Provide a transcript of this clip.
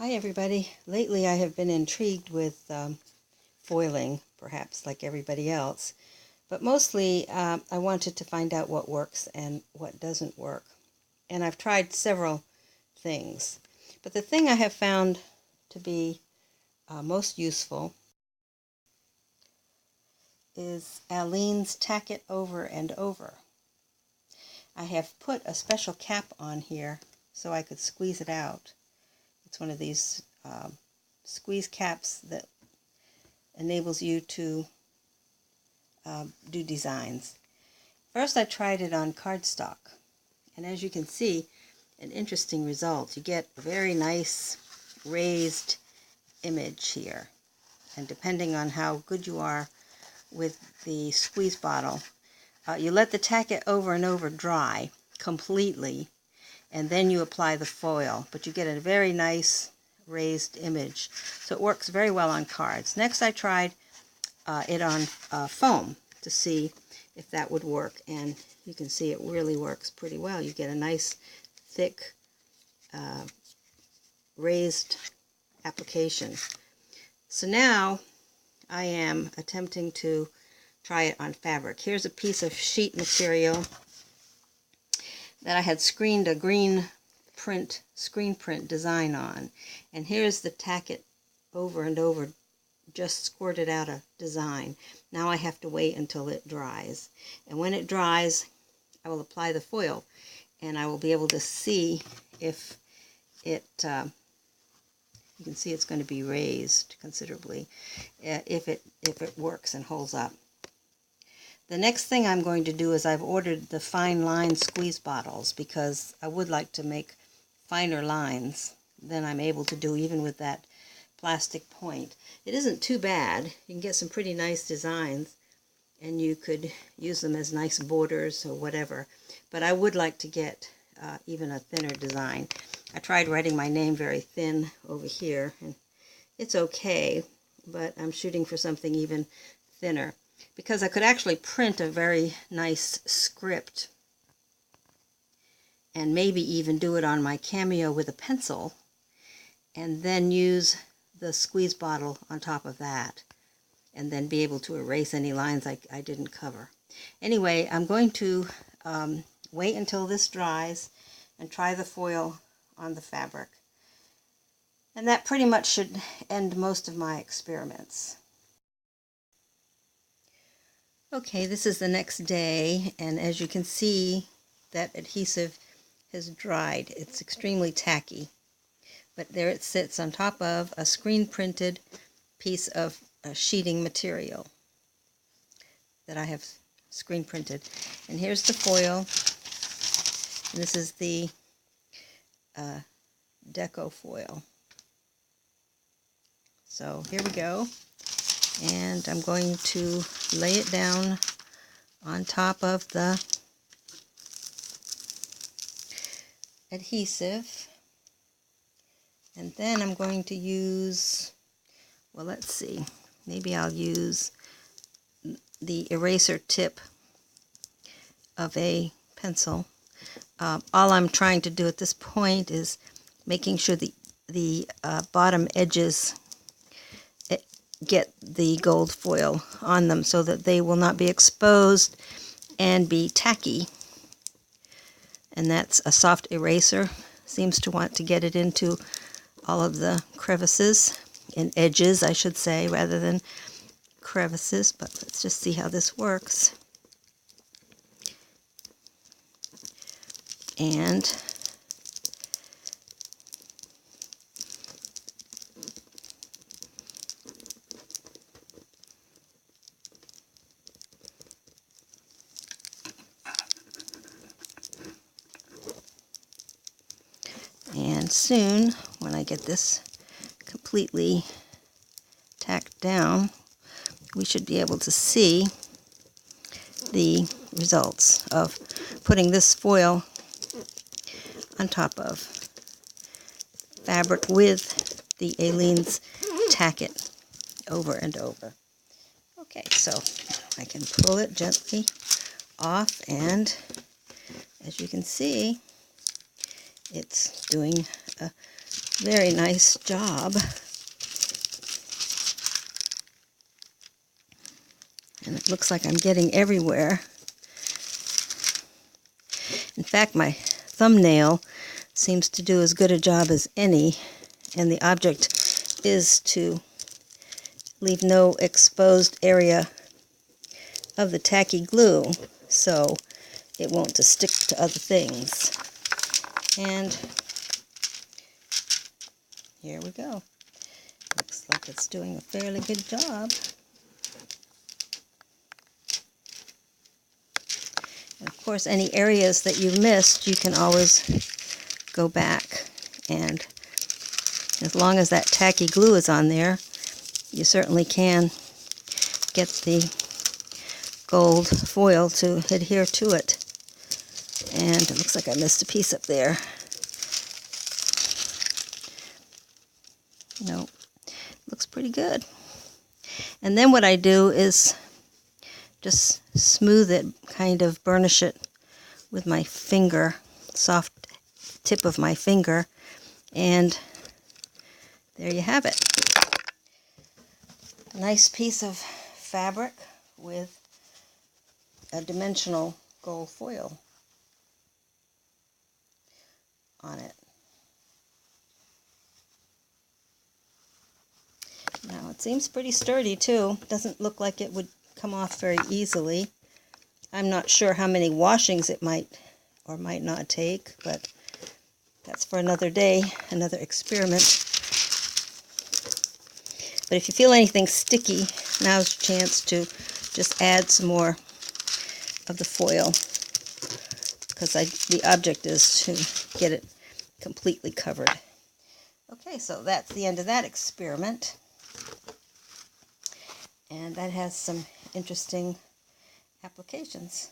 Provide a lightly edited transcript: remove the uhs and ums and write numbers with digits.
Hi everybody. Lately I have been intrigued with foiling, perhaps like everybody else, but mostly I wanted to find out what works and what doesn't work. And I've tried several things, but the thing I have found to be most useful is Alleene's Tack It Over and Over. I have put a special cap on here so I could squeeze it out. It's one of these squeeze caps that enables you to do designs. First I tried it on cardstock, and as you can see, an interesting result. You get a very nice raised image here, and depending on how good you are with the squeeze bottle, you let the Tack It Over and Over dry completely, and then you apply the foil, but you get a very nice raised image. So it works very well on cards. Next I tried it on foam to see if that would work, and you can see it really works pretty well. You get a nice thick raised application. So now I am attempting to try it on fabric. Here's a piece of sheet material that I had screened a green screen print design on, and here's the Tack It Over and Over just squirted out a design. Now I have to wait until it dries, and when it dries I will apply the foil, and I will be able to see if it you can see it's going to be raised considerably, if it works and holds up. The next thing I'm going to do is I've ordered the fine line squeeze bottles, because I would like to make finer lines than I'm able to do even with that plastic point. It isn't too bad. You can get some pretty nice designs, and you could use them as nice borders or whatever. But I would like to get even a thinner design. I tried writing my name very thin over here, and it's okay, but I'm shooting for something even thinner, because I could actually print a very nice script and maybe even do it on my Cameo with a pencil, and then use the squeeze bottle on top of that, and then be able to erase any lines I didn't cover. Anyway, I'm going to wait until this dries and try the foil on the fabric. And that pretty much should end most of my experiments. Okay, this is the next day, and as you can see, that adhesive has dried. It's extremely tacky. But there it sits on top of a screen printed piece of sheeting material that I have screen printed. And here's the foil. And this is the Deco Foil. So here we go. And I'm going to lay it down on top of the adhesive. And then I'm going to use, well, let's see, maybe I'll use the eraser tip of a pencil. All I'm trying to do at this point is making sure the bottom edges get the gold foil on them so that they will not be exposed and be tacky. And that's a soft eraser. Seems to want to get it into all of the crevices and edges, I should say, rather than crevices. But let's just see how this works. And soon, when I get this completely tacked down, we should be able to see the results of putting this foil on top of fabric with the Alleene's Tack It Over and Over. Okay, so I can pull it gently off, and as you can see, it's doing a Very nice job. And it looks like I'm getting everywhere. In fact, my thumbnail seems to do as good a job as any, and the object is to leave no exposed area of the tacky glue so it won't just stick to other things. And here we go. Looks like it's doing a fairly good job. And of course, any areas that you missed, you can always go back, and as long as that tacky glue is on there, you certainly can get the gold foil to adhere to it. And it looks like I missed a piece up there. No, looks pretty good. And then what I do is just smooth it, kind of burnish it with my finger, soft tip of my finger, and there you have it. A nice piece of fabric with a dimensional gold foil on it. Now it seems pretty sturdy too. Doesn't look like it would come off very easily. I'm not sure how many washings it might or might not take, but that's for another day, another experiment. But if you feel anything sticky, now's your chance to just add some more of the foil, because the object is to get it completely covered. Okay, so that's the end of that experiment. And that has some interesting applications.